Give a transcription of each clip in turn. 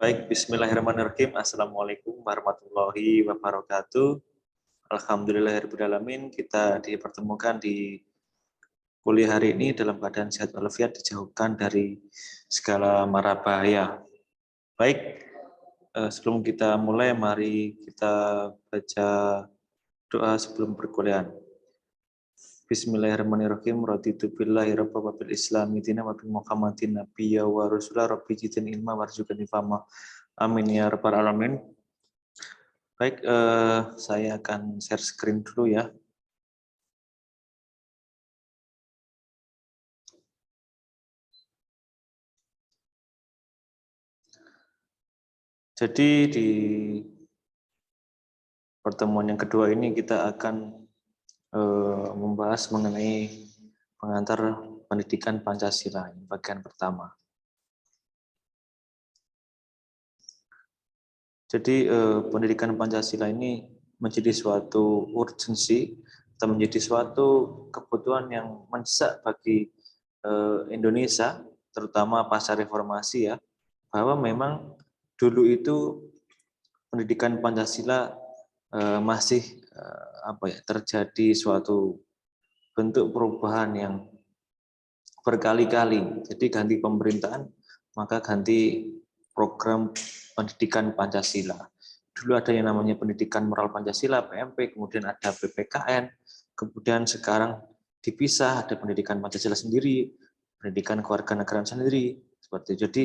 Baik, bismillahirrahmanirrahim. Assalamualaikum warahmatullahi wabarakatuh. Alhamdulillahirrahmanirrahim. Kita dipertemukan di kuliah hari ini dalam keadaan sehat walafiat, dijauhkan dari segala mara bahaya. Baik, sebelum kita mulai, mari kita baca doa sebelum perkuliahan. Bismillahirrahmanirrahim. Raditu billahi rabba wa bil islami dina wa bi Muhammadin nabiyya wa rasulah rabbi jidin ilma warzuqni fahma. Amin ya rabbal alamin. Baik, saya akan share screen dulu ya. Jadi di pertemuan yang kedua ini kita akan membahas mengenai pengantar pendidikan Pancasila, bagian pertama. Jadi pendidikan Pancasila ini menjadi suatu urgensi atau menjadi suatu kebutuhan yang mendesak bagi Indonesia, terutama pasca reformasi ya, bahwa memang dulu itu pendidikan Pancasila masih terjadi suatu bentuk perubahan yang berkali-kali. Jadi ganti pemerintahan, maka ganti program pendidikan Pancasila. Dulu ada yang namanya pendidikan moral Pancasila, PMP, kemudian ada PPKN, kemudian sekarang dipisah, ada pendidikan Pancasila sendiri, pendidikan kewarganegaraan sendiri, seperti itu. Jadi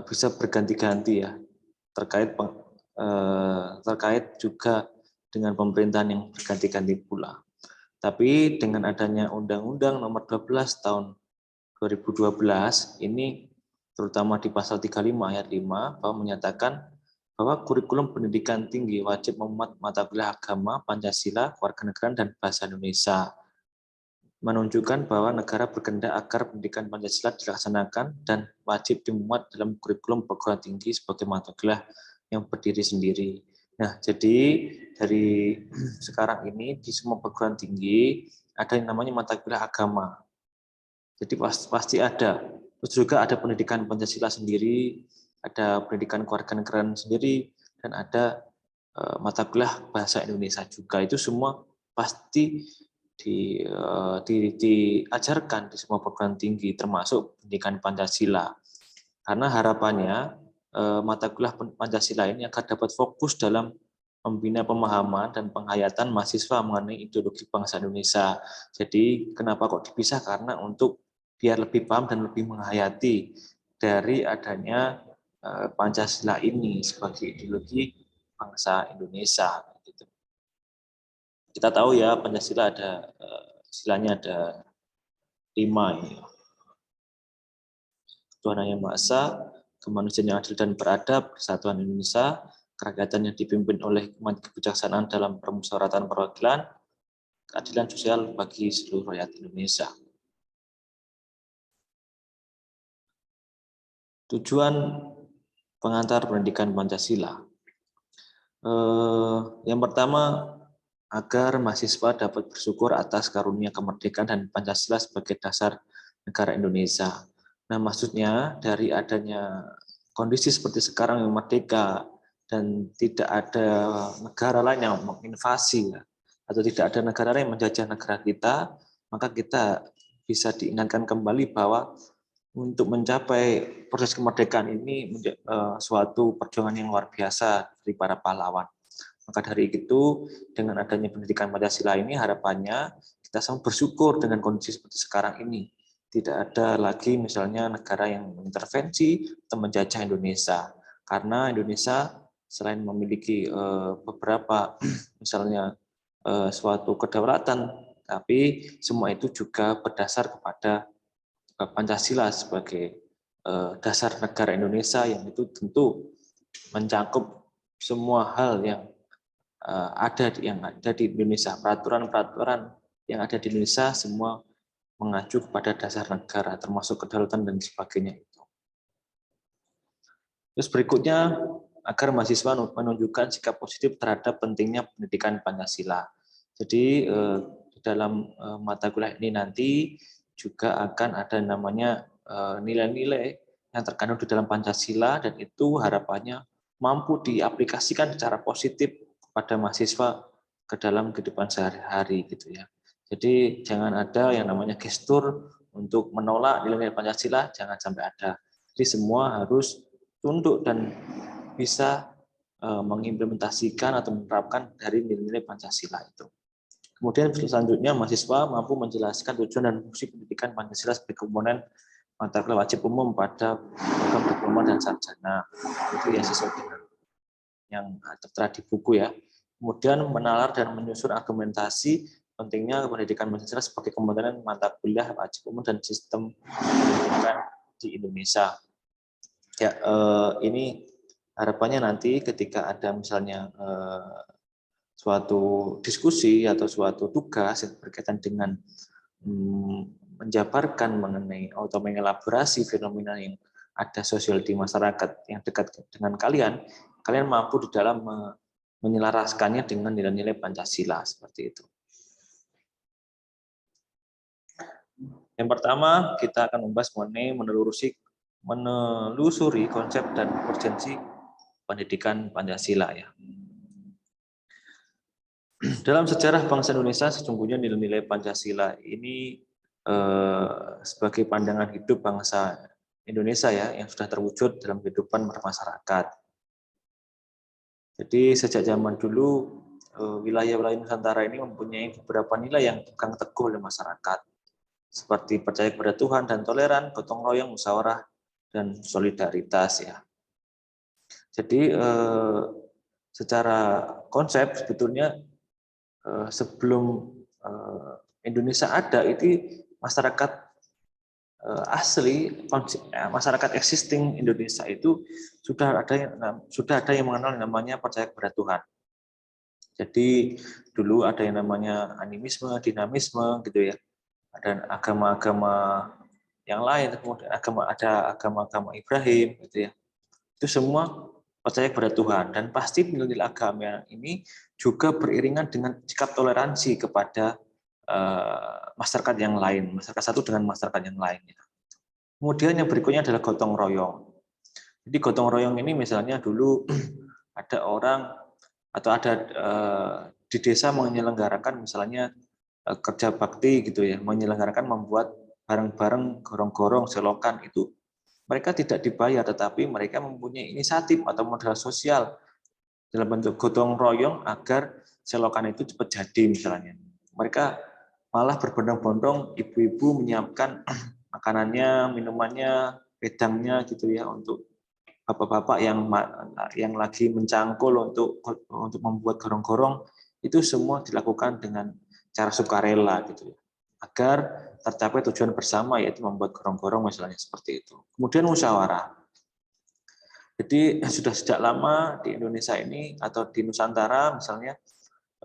bisa berganti-ganti ya, terkait juga dengan pemerintahan yang berganti-ganti pula. Tapi dengan adanya Undang-Undang Nomor 12 Tahun 2012 ini, terutama di pasal 35 ayat 5, bahwa menyatakan bahwa kurikulum pendidikan tinggi wajib memuat mata kuliah agama, Pancasila, kewarganegaraan, dan bahasa Indonesia, menunjukkan bahwa negara berkehendak agar pendidikan Pancasila dilaksanakan dan wajib dimuat dalam kurikulum perguruan tinggi sebagai mata kuliah yang berdiri sendiri. Nah, jadi dari sekarang ini di semua perguruan tinggi ada yang namanya mata kuliah agama. Jadi pasti ada. Terus juga ada pendidikan Pancasila sendiri, ada pendidikan kewarganegaraan sendiri, dan ada mata kuliah bahasa Indonesia juga. Itu semua pasti diajarkan di semua perguruan tinggi, termasuk pendidikan Pancasila. Karena harapannya mata kuliah Pancasila ini akan dapat fokus dalam membina pemahaman dan penghayatan mahasiswa mengenai ideologi bangsa Indonesia. Jadi kenapa kok dipisah? Karena untuk biar lebih paham dan lebih menghayati dari adanya Pancasila ini sebagai ideologi bangsa Indonesia. Kita tahu ya, Pancasila ada silanya ada 5 ini. Ketuhanan Yang Maha Esa, kemanusiaan yang adil dan beradab, kesatuan Indonesia, kerakyatan yang dipimpin oleh kebijaksanaan dalam permusyawaratan perwakilan, keadilan sosial bagi seluruh rakyat Indonesia. Tujuan pengantar pendidikan Pancasila. Yang pertama, agar mahasiswa dapat bersyukur atas karunia kemerdekaan dan Pancasila sebagai dasar negara Indonesia. Nah, maksudnya dari adanya kondisi seperti sekarang yang merdeka dan tidak ada negara lain yang menginvasi atau tidak ada negara lain yang menjajah negara kita, maka kita bisa diingatkan kembali bahwa untuk mencapai proses kemerdekaan ini suatu perjuangan yang luar biasa dari para pahlawan. Maka dari itu, dengan adanya pendidikan Pancasila ini, harapannya kita sama bersyukur dengan kondisi seperti sekarang ini. Tidak ada lagi misalnya negara yang mengintervensi atau menjajah Indonesia. Karena Indonesia selain memiliki beberapa misalnya suatu kedaulatan, tapi semua itu juga berdasar kepada Pancasila sebagai dasar negara Indonesia, yang itu tentu mencakup semua hal yang ada di Indonesia. Peraturan-peraturan yang ada di Indonesia semua mengacu kepada dasar negara, termasuk kedaulatan dan sebagainya itu. Terus berikutnya, agar mahasiswa menunjukkan sikap positif terhadap pentingnya pendidikan Pancasila. Jadi di dalam mata kuliah ini nanti juga akan ada namanya nilai-nilai yang terkandung di dalam Pancasila, dan itu harapannya mampu diaplikasikan secara positif pada mahasiswa ke dalam kehidupan sehari-hari gitu ya. Jadi jangan ada yang namanya gestur untuk menolak nilai-nilai Pancasila, jangan sampai ada. Jadi semua harus tunduk dan bisa mengimplementasikan atau menerapkan dari nilai-nilai Pancasila itu. Kemudian selanjutnya mahasiswa mampu menjelaskan tujuan dan fungsi pendidikan Pancasila sebagai komponen mata kuliah wajib umum pada program diploma dan sarjana. Itu ya sesuai dengan yang tertera di buku ya. Kemudian menalar dan menyusun argumentasi pentingnya pendidikan Pancasila sebagai komponen mata kuliah wajib umum dan sistem pendidikan di Indonesia. Ya, ini harapannya nanti ketika ada misalnya suatu diskusi atau suatu tugas yang berkaitan dengan menjabarkan mengenai atau mengelaborasi fenomena yang ada sosial di masyarakat yang dekat dengan kalian, kalian mampu di dalam menyelaraskannya dengan nilai-nilai Pancasila seperti itu. Yang pertama, kita akan membahas mengenai menelusuri konsep dan urgensi pendidikan Pancasila ya. Dalam sejarah bangsa Indonesia, sesungguhnya nilai-nilai Pancasila ini sebagai pandangan hidup bangsa Indonesia ya, yang sudah terwujud dalam kehidupan bermasyarakat. Jadi sejak zaman dulu, wilayah-wilayah Nusantara ini mempunyai beberapa nilai yang dipegang teguh oleh masyarakat, seperti percaya kepada Tuhan dan toleran, gotong royong, musyawarah, dan solidaritas ya. Jadi secara konsep sebetulnya sebelum Indonesia ada, itu masyarakat asli, masyarakat existing Indonesia itu sudah ada yang mengenal namanya percaya kepada Tuhan. Jadi dulu ada yang namanya animisme, dinamisme gitu ya. Ada agama-agama yang lain, kemudian ada agama-agama Ibrahim gitu ya. Itu semua percaya kepada Tuhan, dan pasti nilai agama ini juga beriringan dengan sikap toleransi kepada masyarakat yang lain, masyarakat satu dengan masyarakat yang lainnya. Kemudian yang berikutnya adalah gotong royong. Jadi gotong royong ini misalnya dulu ada orang atau ada di desa menyelenggarakan misalnya kerja bakti gitu ya, menyelenggarakan membuat bareng-bareng gorong-gorong selokan itu. Mereka tidak dibayar, tetapi mereka mempunyai inisiatif atau modal sosial dalam bentuk gotong royong agar selokan itu cepat jadi misalnya. Mereka malah berbondong-bondong, ibu-ibu menyiapkan makanannya, minumannya, wedangnya gitu ya, untuk bapak-bapak yang lagi mencangkul untuk membuat gorong-gorong, itu semua dilakukan dengan cara sukarela gitu ya, agar tercapai tujuan bersama, yaitu membuat gorong-gorong misalnya seperti itu. Kemudian musyawarah. Jadi sudah sejak lama di Indonesia ini atau di Nusantara misalnya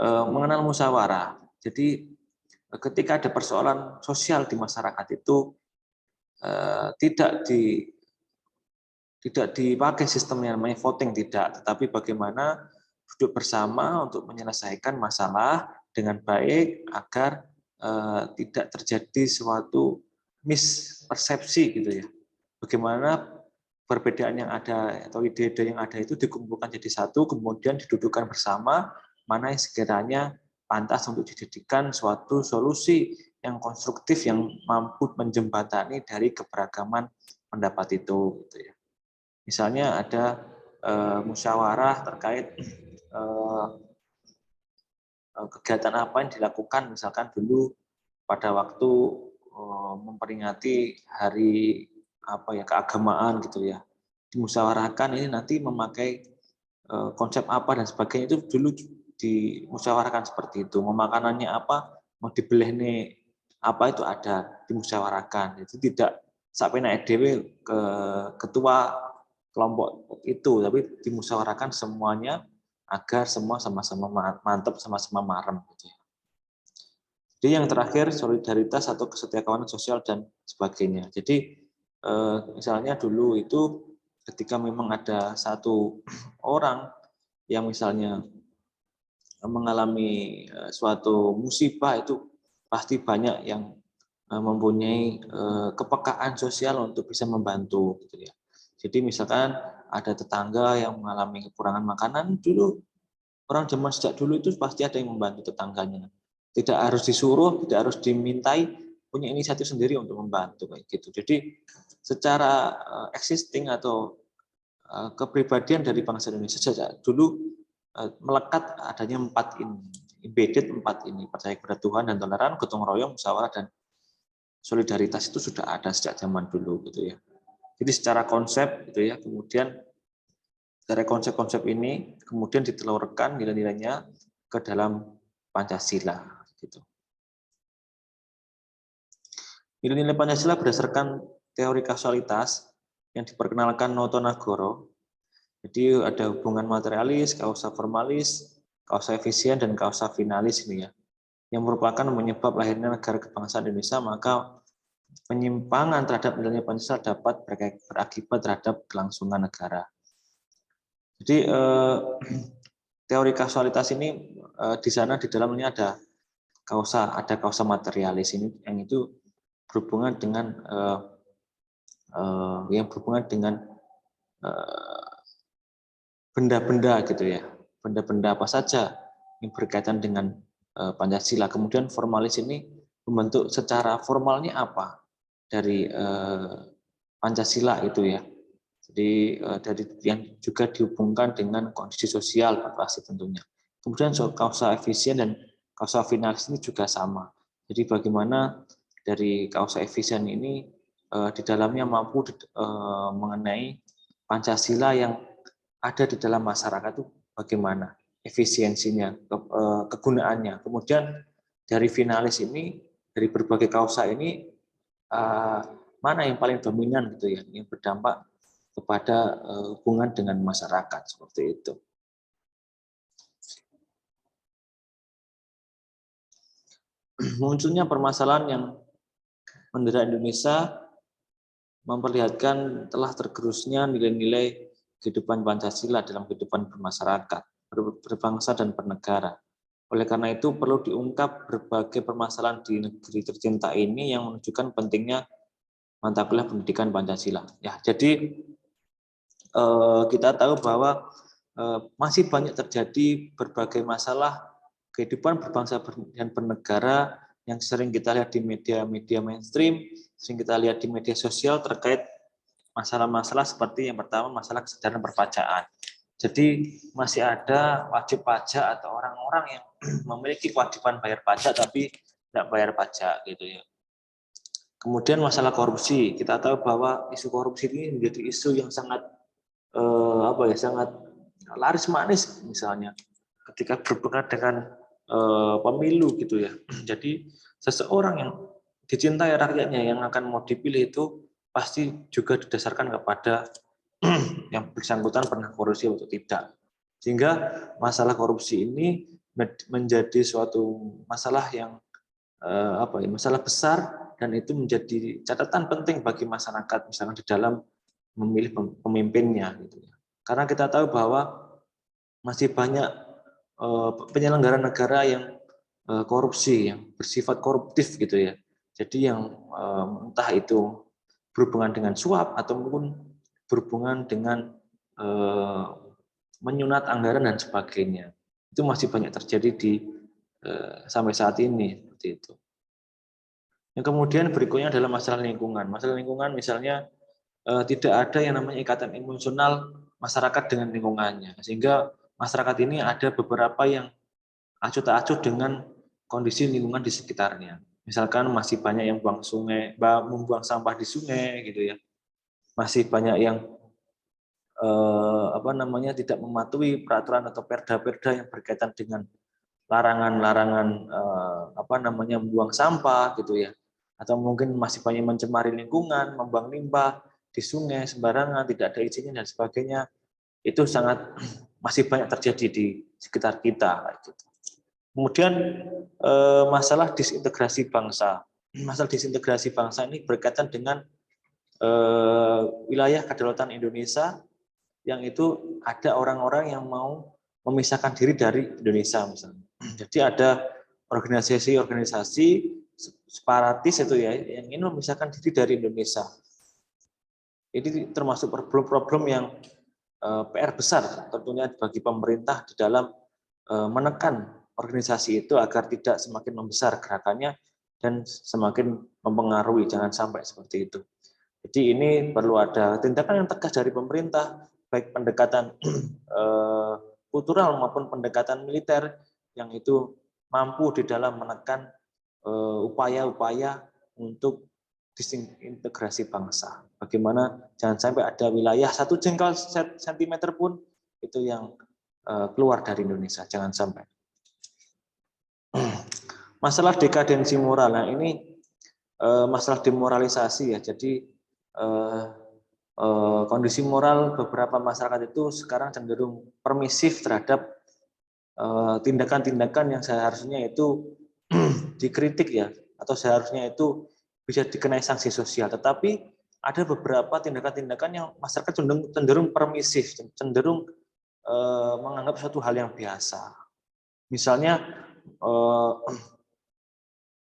mengenal musyawarah. Jadi ketika ada persoalan sosial di masyarakat itu tidak dipakai sistem yang namanya voting, tidak, tetapi bagaimana duduk bersama untuk menyelesaikan masalah dengan baik agar tidak terjadi suatu mispersepsi gitu ya. Bagaimana perbedaan yang ada atau ide-ide yang ada itu dikumpulkan jadi satu, kemudian didudukkan bersama mana yang sekiranya pantas untuk dijadikan suatu solusi yang konstruktif yang mampu menjembatani dari keberagaman pendapat itu gitu ya. Misalnya ada musyawarah terkait kegiatan apa yang dilakukan, misalkan dulu pada waktu memperingati hari keagamaan gitu ya, dimusyawarahkan ini nanti memakai konsep apa dan sebagainya, itu dulu dimusyawarahkan seperti itu. Makanannya apa, mau dibeleh nih apa, itu ada dimusyawarahkan. Itu tidak sampai naik dewe ke ketua kelompok itu, tapi dimusyawarahkan semuanya agar semua sama-sama mantap, sama-sama marem gitu ya. Jadi yang terakhir solidaritas atau kesetiakawanan sosial dan sebagainya. Jadi misalnya dulu itu ketika memang ada satu orang yang misalnya mengalami suatu musibah, itu pasti banyak yang mempunyai kepekaan sosial untuk bisa membantu gitu ya. Jadi misalkan ada tetangga yang mengalami kekurangan makanan, dulu orang zaman sejak dulu itu pasti ada yang membantu tetangganya. Tidak harus disuruh, tidak harus dimintai, punya inisiatif sendiri untuk membantu kayak gitu. Jadi secara existing atau kepribadian dari bangsa Indonesia sejak dulu melekat adanya 4 ini, embedded 4 ini, percaya kepada Tuhan dan toleran, gotong royong, musyawarah dan solidaritas itu sudah ada sejak zaman dulu gitu ya. Jadi secara konsep gitu ya, kemudian dari konsep-konsep ini kemudian ditelurkan nilai-nilainya ke dalam Pancasila gitu. Nilai-nilai Pancasila berdasarkan teori kausalitas yang diperkenalkan Noto Nagoro. Jadi ada hubungan materialis, kausa formalis, kausa efisien dan kausa finalis ini ya. Yang merupakan penyebab lahirnya negara kebangsaan Indonesia, maka penyimpangan terhadap nilai Pancasila dapat berakibat terhadap kelangsungan negara. Jadi teori kausalitas ini di sana di dalamnya ada kausa materialis ini yang itu berhubungan dengan benda-benda gitu ya, benda-benda apa saja yang berkaitan dengan Pancasila. Kemudian formalis ini membentuk secara formalnya apa dari Pancasila itu ya. Jadi dari yang juga dihubungkan dengan kondisi sosial pasti tentunya. Kemudian kausa efisien dan kausa finalis ini juga sama. Jadi bagaimana dari kausa efisien ini di dalamnya mampu mengenai Pancasila yang ada di dalam masyarakat itu bagaimana efisiensinya, kegunaannya. Kemudian dari finalis ini, dari berbagai kausa ini mana yang paling dominan gitu ya, yang berdampak kepada hubungan dengan masyarakat seperti itu. Munculnya permasalahan yang mendera Indonesia memperlihatkan telah tergerusnya nilai-nilai kehidupan Pancasila dalam kehidupan bermasyarakat, berbangsa dan bernegara. Oleh karena itu perlu diungkap berbagai permasalahan di negeri tercinta ini yang menunjukkan pentingnya mata kuliah pendidikan Pancasila. Ya, jadi kita tahu bahwa masih banyak terjadi berbagai masalah kehidupan berbangsa dan bernegara yang sering kita lihat di media-media mainstream, sering kita lihat di media sosial terkait masalah-masalah seperti yang pertama masalah kesadaran perpajakan. Jadi masih ada wajib pajak atau orang-orang yang memiliki kewajiban bayar pajak tapi tidak bayar pajak gitu ya. Kemudian masalah korupsi, kita tahu bahwa isu korupsi ini menjadi isu yang sangat sangat laris manis misalnya ketika berhubungan dengan pemilu gitu ya. Jadi seseorang yang dicintai rakyatnya yang akan mau dipilih itu pasti juga didasarkan kepada yang bersangkutan pernah korupsi atau tidak. Sehingga masalah korupsi ini menjadi suatu masalah yang masalah besar dan itu menjadi catatan penting bagi masyarakat misalnya di dalam memilih pemimpinnya gitu ya. Karena kita tahu bahwa masih banyak penyelenggara negara yang korupsi, yang bersifat koruptif gitu ya. Jadi yang entah itu berhubungan dengan suap atau mungkin berhubungan dengan menyunat anggaran dan sebagainya. Itu masih banyak terjadi di sampai saat ini seperti itu. Yang kemudian berikutnya adalah masalah lingkungan. Masalah lingkungan misalnya tidak ada yang namanya ikatan emosional masyarakat dengan lingkungannya. Sehingga masyarakat ini ada beberapa yang acuh tak acuh dengan kondisi lingkungan di sekitarnya. Misalkan masih banyak yang membuang sampah di sungai gitu ya. Masih banyak yang tidak mematuhi peraturan atau perda-perda yang berkaitan dengan larangan-larangan membuang sampah gitu ya. Atau mungkin masih banyak mencemari lingkungan, membuang limbah di sungai sembarangan, tidak ada izinnya dan sebagainya. Itu masih banyak terjadi di sekitar kita gitu. Kemudian masalah disintegrasi bangsa. Masalah disintegrasi bangsa ini berkaitan dengan wilayah kedaulatan Indonesia yang itu ada orang-orang yang mau memisahkan diri dari Indonesia misalnya. Jadi ada organisasi-organisasi separatis itu ya yang ingin memisahkan diri dari Indonesia. Ini termasuk problem-problem yang PR besar tentunya bagi pemerintah di dalam menekan organisasi itu agar tidak semakin membesar gerakannya dan semakin mempengaruhi, jangan sampai seperti itu. Jadi ini perlu ada tindakan yang tegas dari pemerintah, baik pendekatan kultural maupun pendekatan militer yang itu mampu di dalam menekan upaya-upaya untuk disintegrasi bangsa. Bagaimana jangan sampai ada wilayah 1 jengkal sentimeter pun itu yang keluar dari Indonesia, jangan sampai. Masalah dekadensi moral, nah ini masalah demoralisasi ya. Jadi kondisi moral beberapa masyarakat itu sekarang cenderung permisif terhadap tindakan-tindakan yang seharusnya itu dikritik ya, atau seharusnya itu bisa dikenai sanksi sosial. Tetapi ada beberapa tindakan-tindakan yang masyarakat cenderung permisif, cenderung menganggap suatu hal yang biasa. Misalnya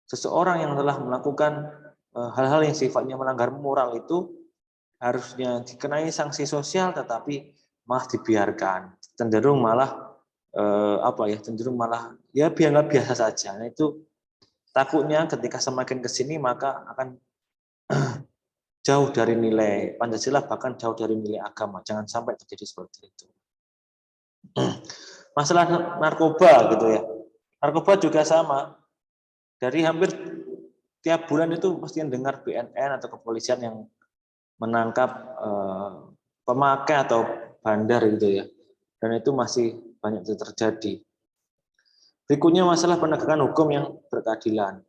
seseorang yang telah melakukan hal-hal yang sifatnya melanggar moral itu harusnya dikenai sanksi sosial, tetapi malah dibiarkan, cenderung malah cenderung malah ya biarlah biasa saja. Nah, itu takutnya ketika semakin ke sini maka akan jauh dari nilai Pancasila, bahkan jauh dari nilai agama. Jangan sampai terjadi seperti itu. Masalah narkoba gitu ya. Narkoba juga sama. Dari hampir tiap bulan itu pasti dengar BNN atau kepolisian yang menangkap pemakai atau bandar gitu ya. Dan itu masih banyak terjadi. Berikutnya masalah penegakan hukum yang berkeadilan.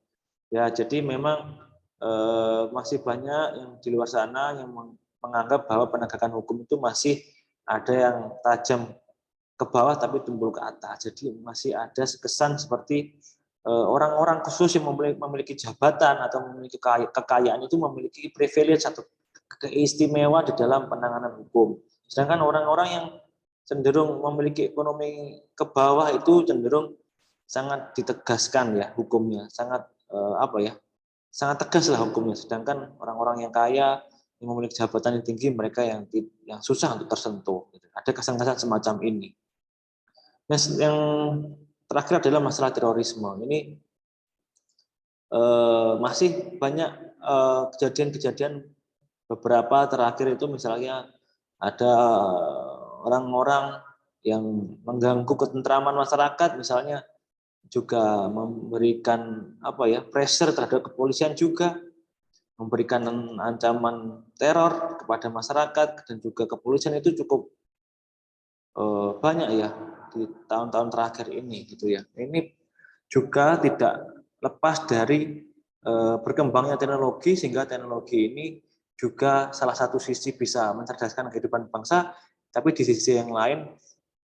Ya, jadi memang masih banyak yang di luar sana yang menganggap bahwa penegakan hukum itu masih ada yang tajam ke bawah tapi tumpul ke atas. Jadi masih ada kesan seperti orang-orang khusus yang memiliki jabatan atau memiliki kekayaan itu memiliki privilege atau keistimewa di dalam penanganan hukum. Sedangkan orang-orang yang cenderung memiliki ekonomi ke bawah itu cenderung sangat ditegaskan ya hukumnya, sangat sangat tegas lah hukumnya. Sedangkan orang-orang yang kaya yang memiliki jabatan yang tinggi mereka yang susah untuk tersentuh. Ada kesan-kesan semacam ini. Nah, yang terakhir adalah masalah terorisme. Ini masih banyak kejadian-kejadian beberapa terakhir itu misalnya ada orang-orang yang mengganggu ketentraman masyarakat, misalnya juga memberikan pressure terhadap kepolisian juga, memberikan ancaman teror kepada masyarakat, dan juga kepolisian itu cukup banyak ya di tahun-tahun terakhir ini gitu ya. Ini juga tidak lepas dari berkembangnya teknologi, sehingga teknologi ini juga salah satu sisi bisa mencerdaskan kehidupan bangsa, tapi di sisi yang lain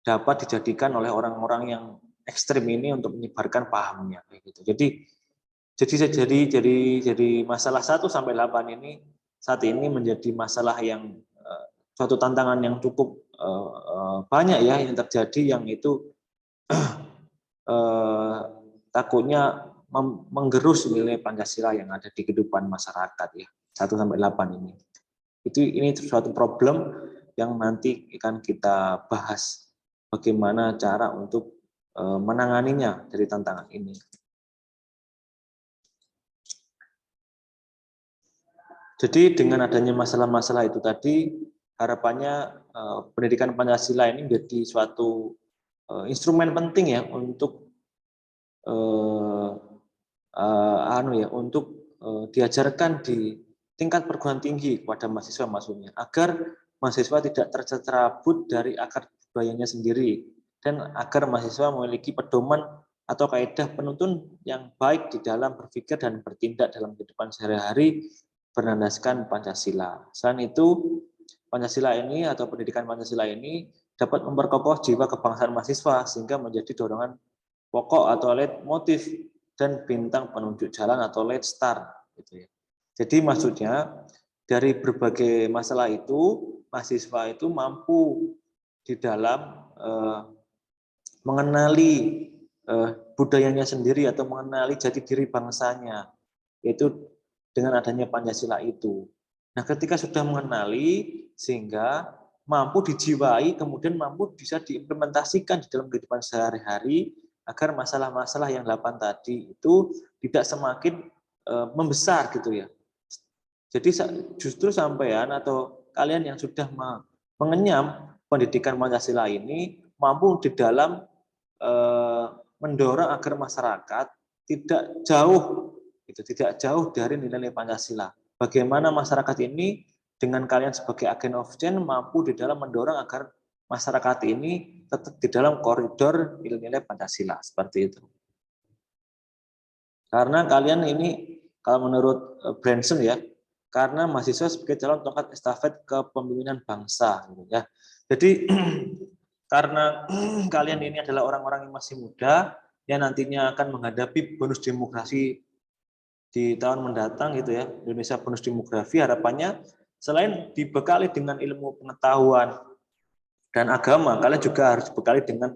dapat dijadikan oleh orang-orang yang ekstrim ini untuk menyebarkan pahamnya gitu. Jadi masalah 1-8 ini saat ini menjadi masalah yang suatu tantangan yang cukup banyak ya yang terjadi, yang itu takutnya menggerus nilai Pancasila yang ada di kehidupan masyarakat ya. 1-8 ini. Ini suatu problem yang nanti akan kita bahas bagaimana cara untuk menanganinya dari tantangan ini. Jadi dengan adanya masalah-masalah itu tadi, harapannya pendidikan Pancasila ini menjadi suatu instrumen penting ya untuk diajarkan di tingkat perguruan tinggi kepada mahasiswa maksudnya, agar mahasiswa tidak tercerabut dari akar budayanya sendiri, dan agar mahasiswa memiliki pedoman atau kaidah penuntun yang baik di dalam berpikir dan bertindak dalam kehidupan sehari-hari berdasarkan Pancasila. Selain itu, Pancasila ini atau pendidikan Pancasila ini dapat memperkokoh jiwa kebangsaan mahasiswa sehingga menjadi dorongan pokok atau leitmotif dan bintang penunjuk jalan atau lead star gitu ya. Jadi maksudnya dari berbagai masalah itu mahasiswa itu mampu di dalam mengenali budayanya sendiri atau mengenali jati diri bangsanya, yaitu dengan adanya Pancasila itu. Nah, ketika sudah mengenali, sehingga mampu dijiwai, kemudian mampu bisa diimplementasikan di dalam kehidupan sehari-hari, agar masalah-masalah yang 8 tadi itu tidak semakin membesar gitu ya. Jadi justru sampean atau kalian yang sudah mengenyam pendidikan Pancasila ini mampu di dalam mendorong agar masyarakat tidak jauh tidak jauh dari nilai-nilai Pancasila. Bagaimana masyarakat ini dengan kalian sebagai agen of change mampu di dalam mendorong agar masyarakat ini tetap di dalam koridor nilai-nilai Pancasila seperti itu. Karena kalian ini kalau menurut Branson ya, karena mahasiswa sebagai calon tongkat estafet kepemimpinan bangsa gitu ya. Jadi karena kalian ini adalah orang-orang yang masih muda yang nantinya akan menghadapi bonus demografi di tahun mendatang gitu ya, Indonesia bonus demografi, harapannya selain dibekali dengan ilmu pengetahuan dan agama, kalian juga harus dibekali dengan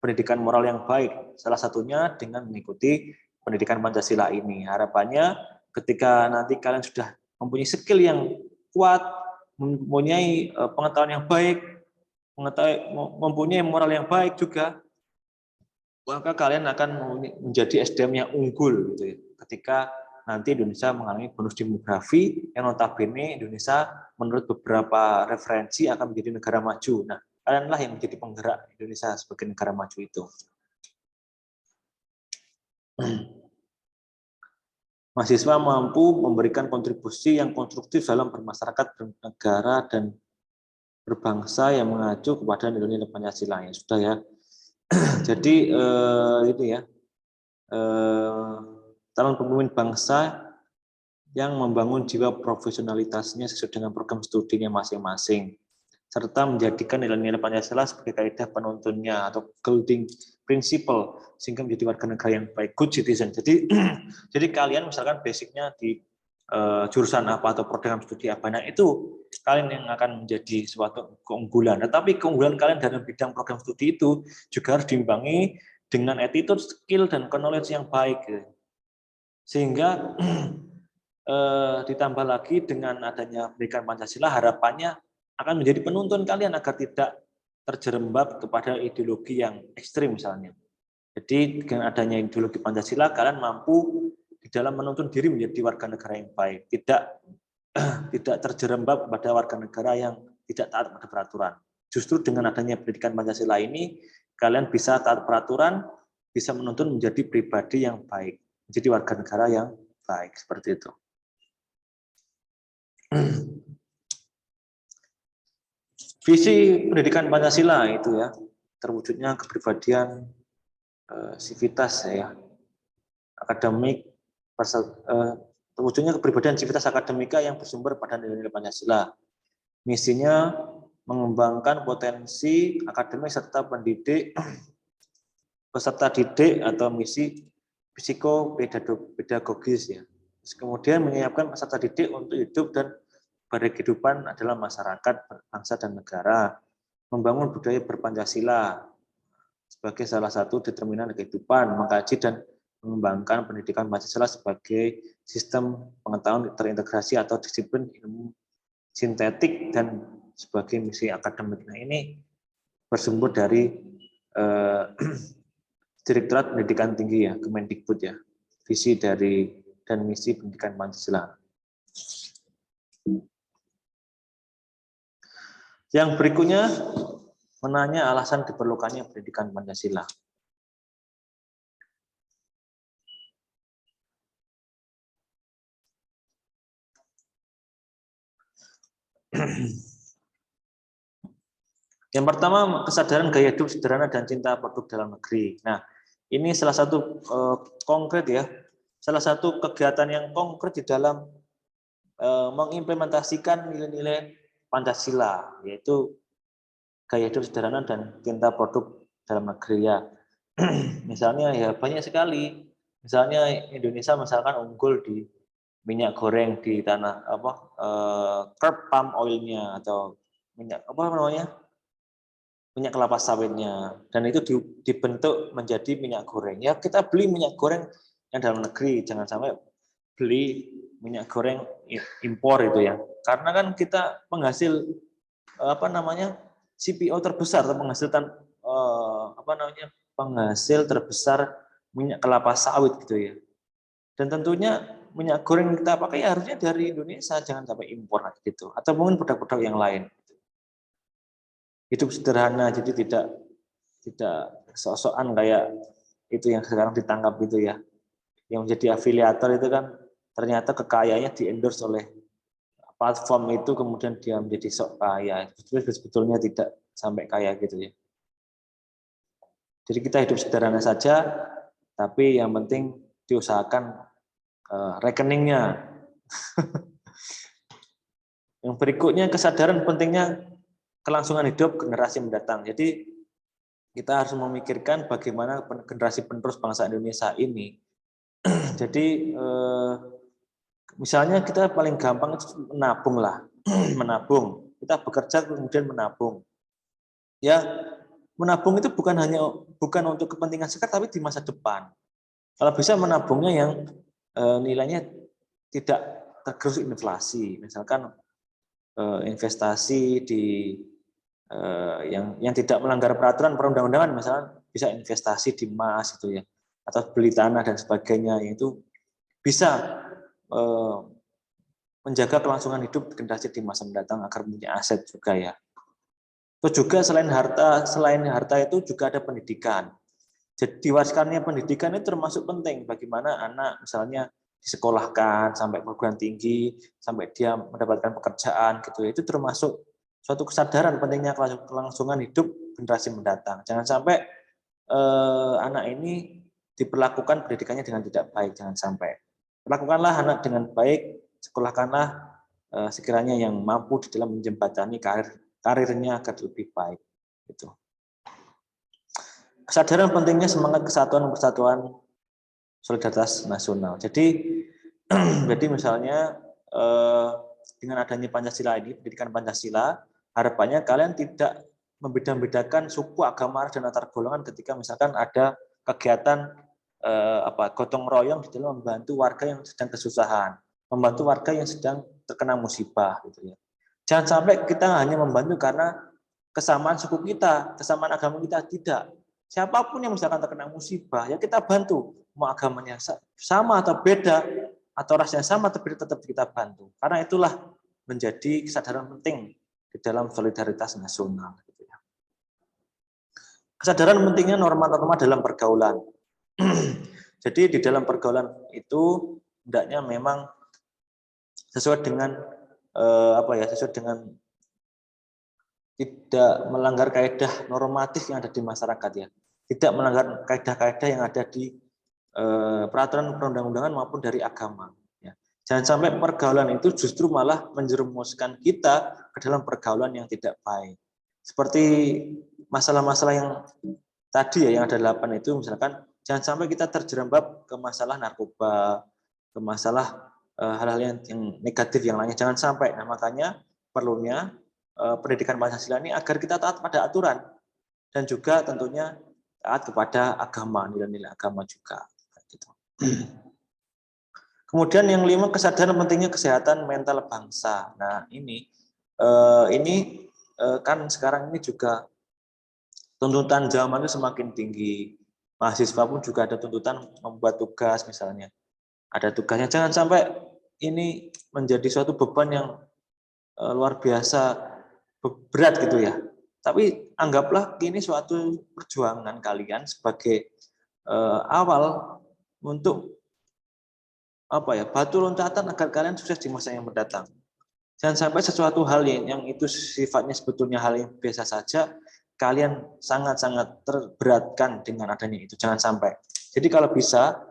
pendidikan moral yang baik. Salah satunya dengan mengikuti pendidikan Pancasila ini. Harapannya ketika nanti kalian sudah mempunyai skill yang kuat, mempunyai pengetahuan yang baik, mempunyai moral yang baik juga, maka kalian akan menjadi SDM yang unggul gitu ya. Ketika nanti Indonesia mengalami bonus demografi yang notabene Indonesia menurut beberapa referensi akan menjadi negara maju. Nah, kalianlah yang menjadi penggerak Indonesia sebagai negara maju itu. Mahasiswa mampu memberikan kontribusi yang konstruktif dalam bermasyarakat, bernegara, dan berbangsa yang mengacu kepada nilai-nilai Pancasila. Ya sudah ya. Jadi itu ya, calon pemimpin bangsa yang membangun jiwa profesionalitasnya sesuai dengan program studinya masing-masing, serta menjadikan nilai-nilai Pancasila sebagai kaidah penuntunnya atau guiding principle, sehingga menjadi warga negara yang baik, good citizen. Jadi jadi kalian misalkan basicnya di jurusan apa atau program studi apa, nah itu kalian yang akan menjadi suatu keunggulan. Tetapi keunggulan kalian dalam bidang program studi itu juga harus diimbangi dengan attitude, skill, dan knowledge yang baik. Sehingga ditambah lagi dengan adanya pendidikan Pancasila, harapannya akan menjadi penuntun kalian agar tidak terjerembab kepada ideologi yang ekstrim misalnya. Jadi dengan adanya ideologi Pancasila, kalian mampu di dalam menuntun diri menjadi warga negara yang baik, tidak terjerembab pada warga negara yang tidak taat pada peraturan. Justru dengan adanya pendidikan Pancasila ini, kalian bisa taat peraturan, bisa menuntun menjadi pribadi yang baik, menjadi warga negara yang baik, seperti itu. Visi pendidikan Pancasila itu ya, terwujudnya kepribadian sivitas ya, akademik, terwujudnya kepribadian sivitas akademika yang bersumber pada nilai-nilai Pancasila. Misinya mengembangkan potensi akademik serta peserta didik atau misi psikopedagogis ya. Kemudian menyiapkan peserta didik untuk hidup dan berkehidupan adalah masyarakat, bangsa, dan negara. Membangun budaya berpancasila sebagai salah satu determinan kehidupan, mengkaji dan mengembangkan pendidikan Pancasila sebagai sistem pengetahuan terintegrasi atau disiplin ilmu sintetik dan sebagai misi akademik. Nah, ini bersumber dari Direktorat Pendidikan Tinggi ya, Kemendikbud ya, visi dari dan misi pendidikan Pancasila. Yang berikutnya menanya alasan diperlukannya pendidikan Pancasila. Yang pertama, kesadaran gaya hidup sederhana dan cinta produk dalam negeri. Nah, ini salah satu konkret ya, salah satu kegiatan yang konkret di dalam mengimplementasikan nilai-nilai Pancasila, yaitu gaya hidup sederhana dan cinta produk dalam negeri ya. Misalnya ya banyak sekali. Misalnya Indonesia misalkan unggul di minyak goreng di tanah apa curb palm oilnya atau minyak apa namanya minyak kelapa sawitnya, dan itu dibentuk menjadi minyak goreng. Ya kita beli minyak goreng yang dalam negeri, jangan sampai beli minyak goreng impor itu ya. Karena kan kita penghasil CPO terbesar atau penghasil terbesar minyak kelapa sawit gitu ya. Dan tentunya minyak goreng yang kita pakai harusnya dari Indonesia, jangan sampai impor gitu. Atau mungkin produk-produk yang lain. Hidup sederhana, jadi tidak sok-sokan kayak itu yang sekarang ditangkap gitu ya. Yang menjadi afiliator itu kan ternyata kekayaannya di-endorse oleh platform itu, kemudian dia menjadi sok kaya. Sebetulnya tidak sampai kaya gitu ya. Jadi kita hidup sederhana saja, tapi yang penting diusahakan rekeningnya. Yang berikutnya kesadaran pentingnya kelangsungan hidup generasi mendatang. Jadi kita harus memikirkan bagaimana generasi penerus bangsa Indonesia ini. Jadi misalnya kita paling gampang itu menabung lah, menabung. Kita bekerja kemudian menabung. Ya, menabung itu bukan untuk kepentingan sekarang, tapi di masa depan. Kalau bisa menabungnya yang nilainya tidak tergerus inflasi, misalkan investasi di yang tidak melanggar peraturan perundang-undangan, misalnya bisa investasi di emas itu ya, atau beli tanah dan sebagainya, itu bisa menjaga kelangsungan hidup generasi di masa mendatang agar punya aset juga ya. Terus juga selain harta itu juga ada pendidikan. Jadi diwariskannya pendidikan itu termasuk penting bagaimana anak misalnya disekolahkan sampai perguruan tinggi, sampai dia mendapatkan pekerjaan gitu. Itu termasuk suatu kesadaran pentingnya kelangsungan hidup generasi mendatang. Jangan sampai anak ini diperlakukan pendidikannya dengan tidak baik, jangan sampai. Lakukanlah anak dengan baik, sekolahkanlah sekiranya yang mampu di dalam menjembatani karirnya agar lebih baik. Gitu. Kesadaran pentingnya semangat kesatuan persatuan solidaritas nasional. Jadi misalnya dengan adanya Pancasila ini, pendidikan Pancasila, harapannya kalian tidak membeda-bedakan suku, agama, dan antar golongan ketika misalkan ada kegiatan gotong royong di dalam membantu warga yang sedang kesusahan, membantu warga yang sedang terkena musibah gitu ya. Jangan sampai kita hanya membantu karena kesamaan suku kita, kesamaan agama kita, tidak. Siapapun yang misalkan terkena musibah, ya kita bantu. Mau agamanya sama atau beda, atau rasnya sama atau beda, tetap kita bantu. Karena itulah menjadi kesadaran penting di dalam solidaritas nasional. Kesadaran pentingnya norma-norma dalam pergaulan. Jadi di dalam pergaulan itu hendaknya memang sesuai dengan sesuai dengan tidak melanggar kaidah normatif yang ada di masyarakat ya, tidak melanggar kaidah-kaidah yang ada di peraturan perundang-undangan maupun dari agama. Ya. Jangan sampai pergaulan itu justru malah menjerumuskan kita ke dalam pergaulan yang tidak baik. Seperti masalah-masalah yang tadi ya, yang ada 8 itu, misalkan jangan sampai kita terjerembab ke masalah narkoba, ke masalah hal-hal yang negatif yang lainnya. Jangan sampai. Nah, makanya perlunya pendidikan Pancasila ini agar kita taat pada aturan dan juga tentunya taat kepada agama, nilai-nilai agama juga. Kemudian yang 5, kesadaran pentingnya kesehatan mental bangsa. Nah ini kan sekarang ini juga tuntutan zaman itu semakin tinggi. Mahasiswa pun juga ada tuntutan membuat tugas misalnya. Ada tugasnya, jangan sampai ini menjadi suatu beban yang luar biasa berat gitu ya. Tapi anggaplah ini suatu perjuangan kalian sebagai awal untuk batu loncatan agar kalian sukses di masa yang mendatang. Jangan sampai sesuatu hal yang itu sifatnya sebetulnya hal yang biasa saja, kalian sangat-sangat terberatkan dengan adanya itu. Jangan sampai. Jadi kalau bisa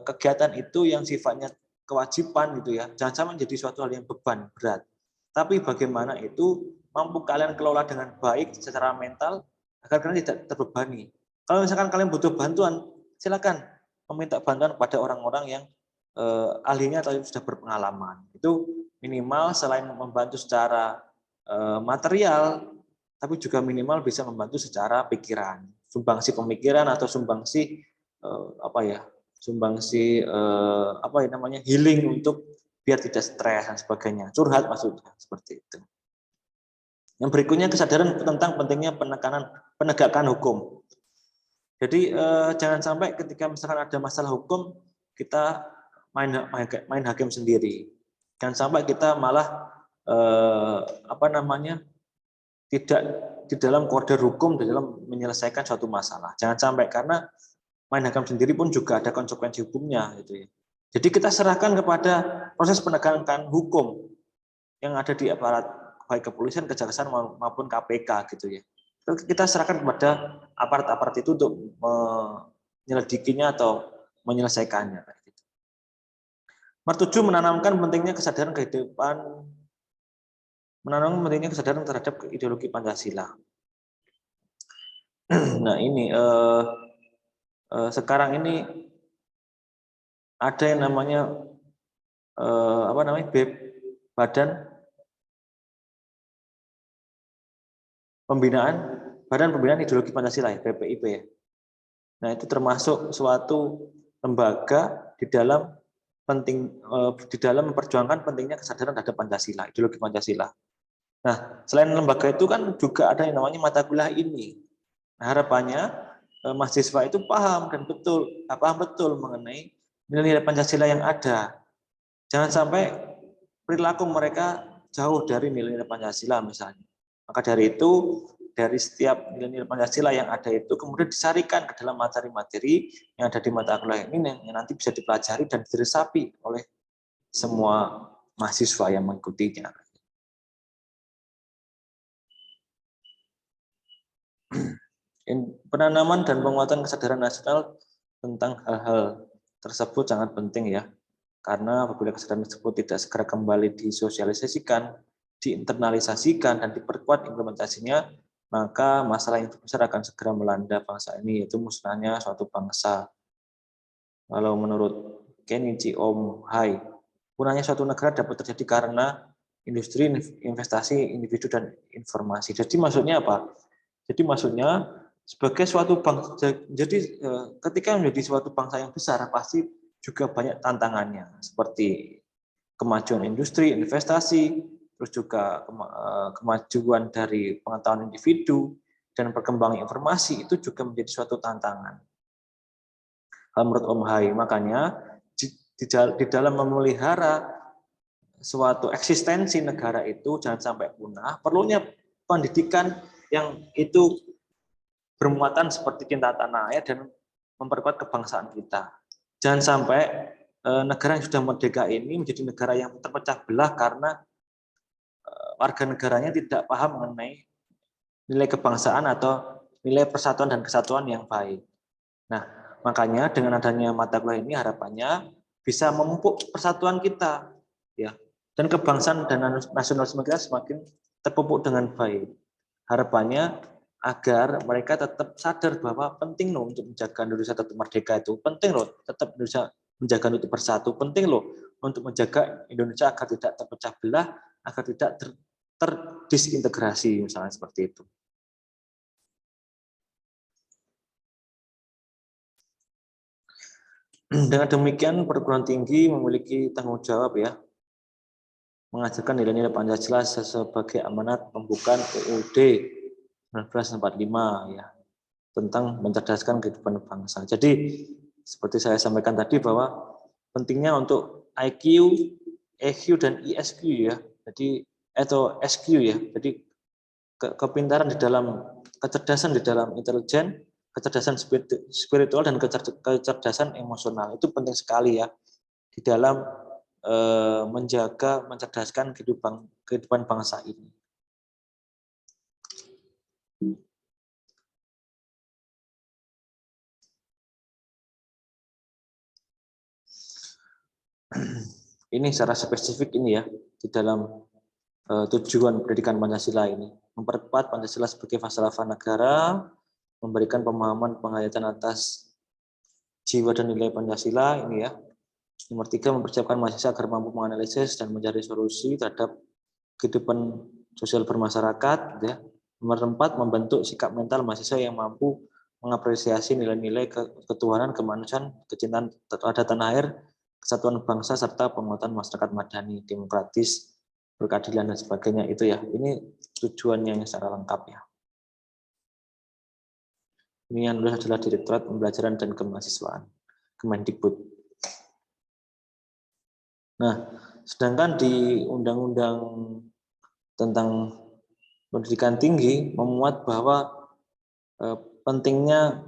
kegiatan itu yang sifatnya kewajiban gitu ya, jangan sampai menjadi suatu hal yang beban berat. Tapi bagaimana itu mampu kalian kelola dengan baik secara mental agar kalian tidak terbebani. Kalau misalkan kalian butuh bantuan, silakan meminta bantuan kepada orang-orang yang ahlinya atau sudah berpengalaman. Itu minimal selain membantu secara material, tapi juga minimal bisa membantu secara pikiran, sumbangsi pemikiran atau sumbangsi healing untuk biar tidak stres dan sebagainya. Curhat maksudnya seperti itu. Yang berikutnya kesadaran tentang pentingnya penegakan hukum. Jadi jangan sampai ketika misalkan ada masalah hukum kita main hakim sendiri. Jangan sampai kita malah tidak di dalam koridor hukum di dalam menyelesaikan suatu masalah. Jangan sampai, karena main hakim sendiri pun juga ada konsekuensi hukumnya gitu ya. Jadi kita serahkan kepada proses penegakan hukum yang ada di aparat baik kepolisian, kejaksaan maupun KPK gitu ya. Kita serahkan kepada aparat-aparat itu untuk menyelidikinya atau menyelesaikannya. Nomor 7, menanamkan pentingnya kesadaran terhadap ideologi Pancasila. Nah ini sekarang ini ada yang namanya Badan Pembinaan Ideologi Pancasila ya, BPIP ya. Nah itu termasuk suatu lembaga di dalam memperjuangkan pentingnya kesadaran terhadap Pancasila, ideologi Pancasila. Nah selain lembaga itu kan juga ada yang namanya mata kuliah ini. Nah, harapannya mahasiswa itu paham betul mengenai nilai-nilai Pancasila yang ada. Jangan sampai perilaku mereka jauh dari nilai-nilai Pancasila misalnya. Maka dari itu, dari setiap nilai-nilai Pancasila yang ada itu kemudian disarikan ke dalam materi-materi yang ada di mata kuliah ini yang nanti bisa dipelajari dan diresapi oleh semua mahasiswa yang mengikutinya. Penanaman dan penguatan kesadaran nasional tentang hal-hal tersebut sangat penting ya, karena apabila kesadaran tersebut tidak segera kembali disosialisasikan, diinternalisasikan, dan diperkuat implementasinya, maka masalah yang besar akan segera melanda bangsa ini, yaitu musnahnya suatu bangsa. Kalau menurut Kenichi Omhai, punahnya suatu negara dapat terjadi karena industri, investasi, individu, dan informasi. Jadi maksudnya apa? Jadi maksudnya sebagai suatu bangsa, jadi ketika menjadi suatu bangsa yang besar pasti juga banyak tantangannya seperti kemajuan industri, investasi, terus juga kemajuan dari pengetahuan individu dan perkembangan informasi itu juga menjadi suatu tantangan. Menurut Om Hai, makanya di dalam memelihara suatu eksistensi negara itu jangan sampai punah, perlunya pendidikan yang itu bermuatan seperti cinta tanah air dan memperkuat kebangsaan kita. Jangan sampai negara yang sudah merdeka ini menjadi negara yang terpecah belah karena warga negaranya tidak paham mengenai nilai kebangsaan atau nilai persatuan dan kesatuan yang baik. Nah, makanya dengan adanya mata kuliah ini harapannya bisa memupuk persatuan kita, ya, dan kebangsaan dan nasionalisme kita semakin terpupuk dengan baik. Harapannya agar mereka tetap sadar bahwa penting loh untuk menjaga Indonesia tetap merdeka itu, penting loh tetap Indonesia menjaga untuk bersatu, penting loh untuk menjaga Indonesia agar tidak terpecah belah, agar tidak terdisintegrasi misalnya seperti itu. Dengan demikian perguruan tinggi memiliki tanggung jawab ya mengajarkan nilai-nilai Pancasila sebagai amanat pembukaan UUD 1945 ya tentang mencerdaskan kehidupan bangsa. Jadi seperti saya sampaikan tadi bahwa pentingnya untuk IQ, EQ dan ISQ ya. Jadi atau SQ ya. Jadi kepintaran di dalam kecerdasan di dalam intelijen, kecerdasan spiritual dan kecerdasan emosional itu penting sekali ya di dalam menjaga mencerdaskan kehidupan bangsa ini. Ini secara spesifik ini ya di dalam tujuan pendidikan Pancasila ini memperkuat Pancasila sebagai falsafah negara, memberikan pemahaman penghayatan atas jiwa dan nilai Pancasila ini ya. Nomor 3, mempersiapkan mahasiswa agar mampu menganalisis dan mencari solusi terhadap kehidupan sosial bermasyarakat gitu ya. Nomor 4, membentuk sikap mental mahasiswa yang mampu mengapresiasi nilai-nilai ketuhanan, kemanusiaan, kecintaan terhadap tanah air, kesatuan bangsa serta penguatan masyarakat madani, demokratis, berkeadilan dan sebagainya itu ya. Ini tujuannya yang secara lengkap ya. Ini yang nulis adalah Direktorat Pembelajaran dan Kemahasiswaan, Kemendikbud. Nah, sedangkan di Undang-Undang tentang Pendidikan Tinggi memuat bahwa pentingnya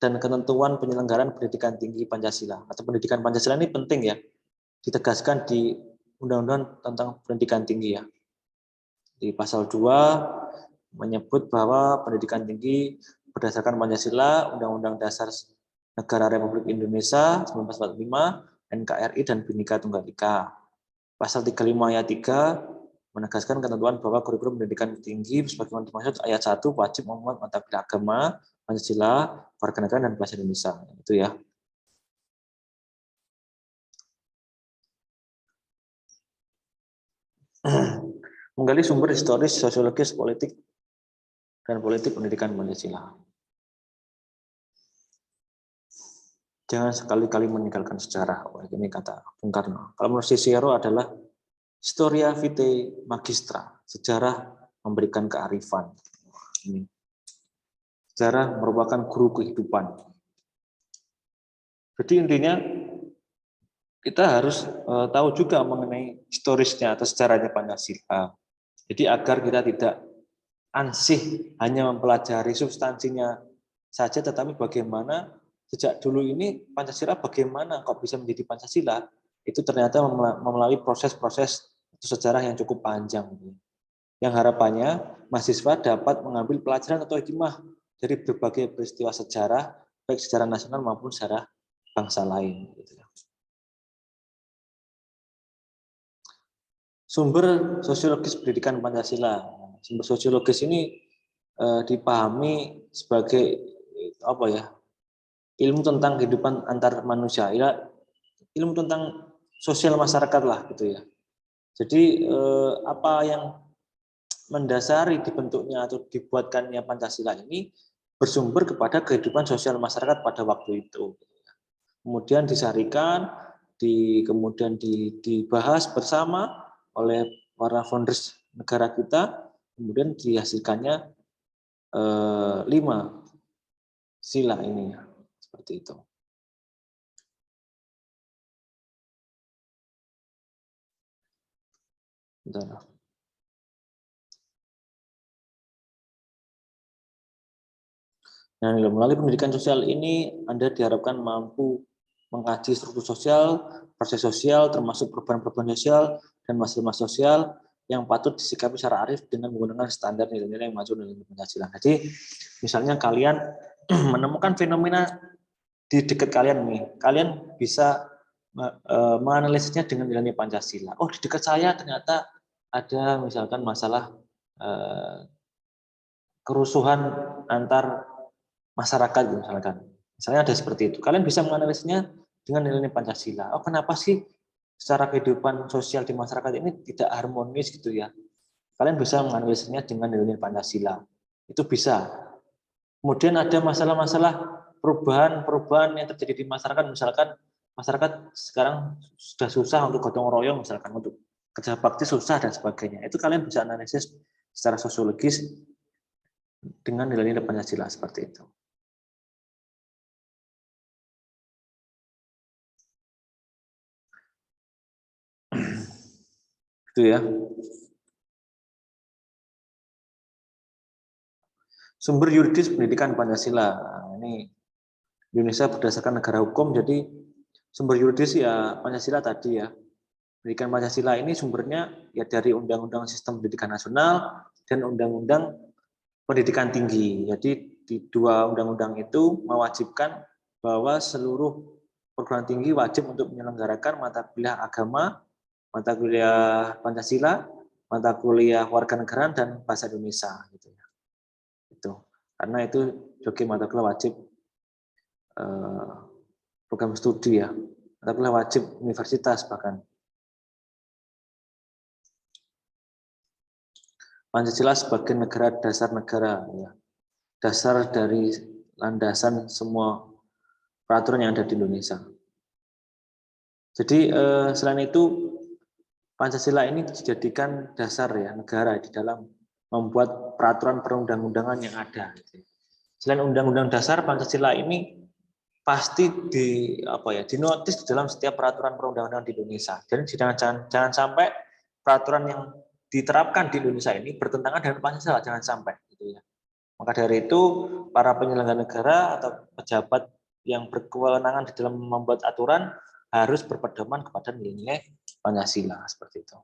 dan ketentuan penyelenggaraan pendidikan tinggi Pancasila atau pendidikan Pancasila ini penting ya, ditegaskan di Undang-Undang tentang Pendidikan Tinggi ya. Di pasal 2 menyebut bahwa pendidikan tinggi berdasarkan Pancasila, Undang-Undang Dasar Negara Republik Indonesia 1945, NKRI dan Bhinneka Tunggal Ika. Pasal 35 ayat 3 menegaskan ketentuan bahwa kurikulum pendidikan tinggi sebagaimana dimaksud ayat 1 wajib memuat mata kuliah agama, Pancasila, Warganegaraan dan bahasa Indonesia. Itu ya. Menggali sumber historis, sosiologis, politik, dan politik pendidikan Pancasila. Jangan sekali-kali meninggalkan sejarah. Ini kata Bung Karno. Kalau menurut Cicero adalah Historia Vitae Magistra, sejarah memberikan kearifan. Ini. Sejarah merupakan guru kehidupan. Jadi intinya kita harus tahu juga mengenai historisnya atau sejarahnya Pancasila. Jadi agar kita tidak ansih hanya mempelajari substansinya saja, tetapi bagaimana sejak dulu ini Pancasila bagaimana kok bisa menjadi Pancasila, itu ternyata melalui proses-proses sejarah yang cukup panjang. Yang harapannya mahasiswa dapat mengambil pelajaran atau hikmah dari berbagai peristiwa sejarah, baik sejarah nasional maupun sejarah bangsa lain. Sumber sosiologis pendidikan Pancasila. Sumber sosiologis ini dipahami sebagai apa ya? Ilmu tentang kehidupan antar manusia, ya, ilmu tentang sosial masyarakat lah gitu ya. Jadi apa yang mendasari dibentuknya atau dibuatkannya Pancasila ini bersumber kepada kehidupan sosial masyarakat pada waktu itu. Kemudian disarikan, kemudian dibahas bersama oleh para founders negara kita, kemudian dihasilkannya 5 sila ini, seperti itu. Bentar. Nah, melalui pendidikan sosial ini, Anda diharapkan mampu mengkaji struktur sosial, proses sosial, termasuk perubahan-perubahan sosial, dan masalah-masalah sosial yang patut disikapi secara arif dengan menggunakan standar nilai-nilai yang masuk dalam Pancasila. Jadi, misalnya kalian menemukan fenomena di dekat kalian nih, kalian bisa menganalisisnya dengan nilai Pancasila. Oh, di dekat saya ternyata ada misalkan masalah kerusuhan antar masyarakat misalkan. Misalnya ada seperti itu. Kalian bisa menganalisisnya dengan nilai Pancasila. Oh, kenapa sih secara kehidupan sosial di masyarakat ini tidak harmonis gitu ya? Kalian bisa menganalisisnya dengan nilai Pancasila. Itu bisa. Kemudian ada masalah-masalah perubahan-perubahan yang terjadi di masyarakat, misalkan masyarakat sekarang sudah susah untuk gotong royong, misalkan untuk kerja bakti susah dan sebagainya. Itu kalian bisa analisis secara sosiologis dengan nilai-nilai Pancasila seperti itu. Itu ya. Sumber yuridis pendidikan Pancasila. Ini Indonesia berdasarkan negara hukum, jadi sumber yuridis ya Pancasila tadi ya. Pendidikan Pancasila ini sumbernya ya dari Undang-Undang Sistem Pendidikan Nasional dan Undang-Undang Pendidikan Tinggi. Jadi di dua undang-undang itu mewajibkan bahwa seluruh perguruan tinggi wajib untuk menyelenggarakan mata kuliah agama, mata kuliah Pancasila, mata kuliah Warganegaraan dan bahasa Indonesia gitu ya. Itu. Karena itu sebagai mata kuliah wajib program studi ya. Mata kuliah wajib universitas bahkan. Pancasila sebagai negara dasar negara ya. Dasar dari landasan semua peraturan yang ada di Indonesia. Jadi selain itu Pancasila ini dijadikan dasar ya negara di dalam membuat peraturan perundang-undangan yang ada. Selain Undang-Undang Dasar, Pancasila ini pasti dinotis di dalam setiap peraturan perundang-undangan di Indonesia. Jadi jangan sampai peraturan yang diterapkan di Indonesia ini bertentangan dengan Pancasila, jangan sampai. Gitu ya. Maka dari itu para penyelenggara negara atau pejabat yang berkewenangan di dalam membuat aturan harus berpedoman kepada nilai-nilai Pancasila seperti itu.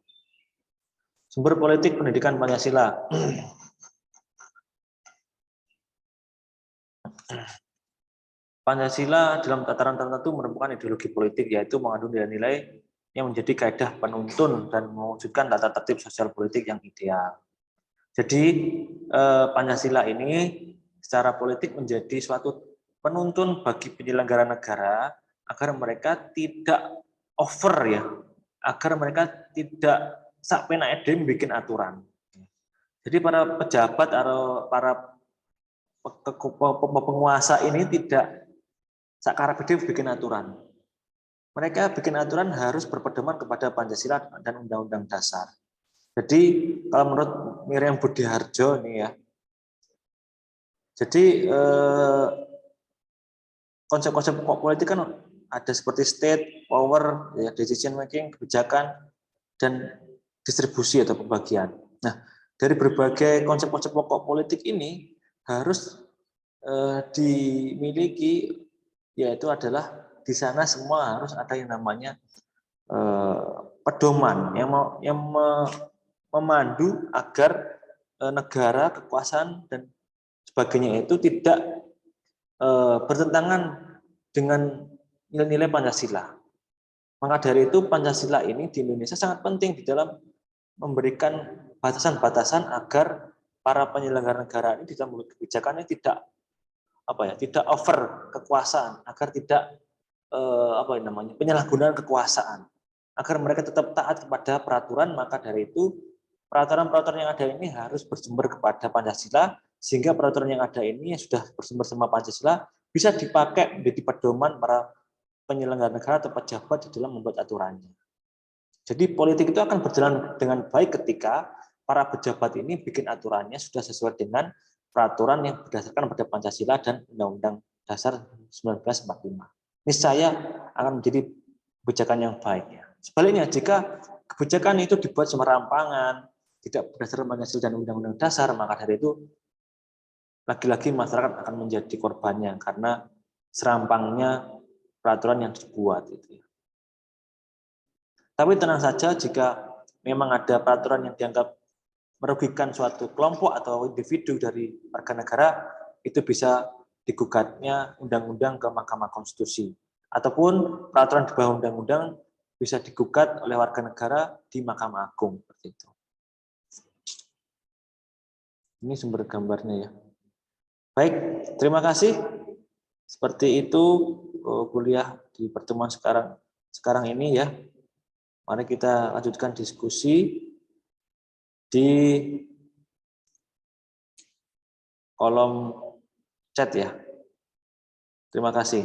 Sumber politik pendidikan Pancasila. Pancasila dalam tataran tertentu merupakan ideologi politik, yaitu mengandung nilai-nilai yang menjadi kaidah penuntun dan mewujudkan tata tertib sosial politik yang ideal. Jadi Pancasila ini secara politik menjadi suatu penuntun bagi penyelenggara negara agar mereka tidak over ya, agar mereka tidak sak penak edem bikin aturan. Jadi para pejabat atau para penguasa ini tidak sakara gede bikin aturan. Mereka bikin aturan harus berpedoman kepada Pancasila dan Undang-Undang Dasar. Jadi kalau menurut Miriam Budiharjo nih ya, jadi konsep-konsep politik kan ada seperti state, power, ya, decision making, kebijakan, dan distribusi atau pembagian. Nah, dari berbagai konsep-konsep pokok politik ini harus dimiliki, yaitu adalah di sana semua harus ada yang namanya pedoman yang memandu agar negara, kekuasaan dan sebagainya itu tidak bertentangan dengan nilai-nilai Pancasila. Maka dari itu Pancasila ini di Indonesia sangat penting di dalam memberikan batasan-batasan agar para penyelenggara negara ini di dalam kebijakannya tidak tidak over kekuasaan, agar tidak penyalahgunaan kekuasaan, agar mereka tetap taat kepada peraturan. Maka dari itu peraturan-peraturan yang ada ini harus bersumber kepada Pancasila, sehingga peraturan yang ada ini yang sudah bersumber sama Pancasila bisa dipakai menjadi pedoman para penyelenggara negara atau pejabat di dalam membuat aturannya. Jadi politik itu akan berjalan dengan baik ketika para pejabat ini bikin aturannya sudah sesuai dengan peraturan yang berdasarkan pada Pancasila dan Undang-Undang Dasar 1945. Niscaya akan menjadi kebijakan yang baik. Ya. Sebaliknya, jika kebijakan itu dibuat semerampangan, tidak berdasarkan Pancasila dan Undang-Undang Dasar, maka dari itu lagi-lagi masyarakat akan menjadi korbannya karena serampangnya peraturan yang dibuat. Tapi tenang saja, jika memang ada peraturan yang dianggap merugikan suatu kelompok atau individu dari warga negara, itu bisa digugatnya undang-undang ke Mahkamah Konstitusi. Ataupun peraturan di bawah undang-undang bisa digugat oleh warga negara di Mahkamah Agung. Seperti itu. Ini sumber gambarnya ya. Baik, terima kasih. Seperti itu kuliah di pertemuan sekarang ini ya. Mari kita lanjutkan diskusi di kolom chat ya. Terima kasih.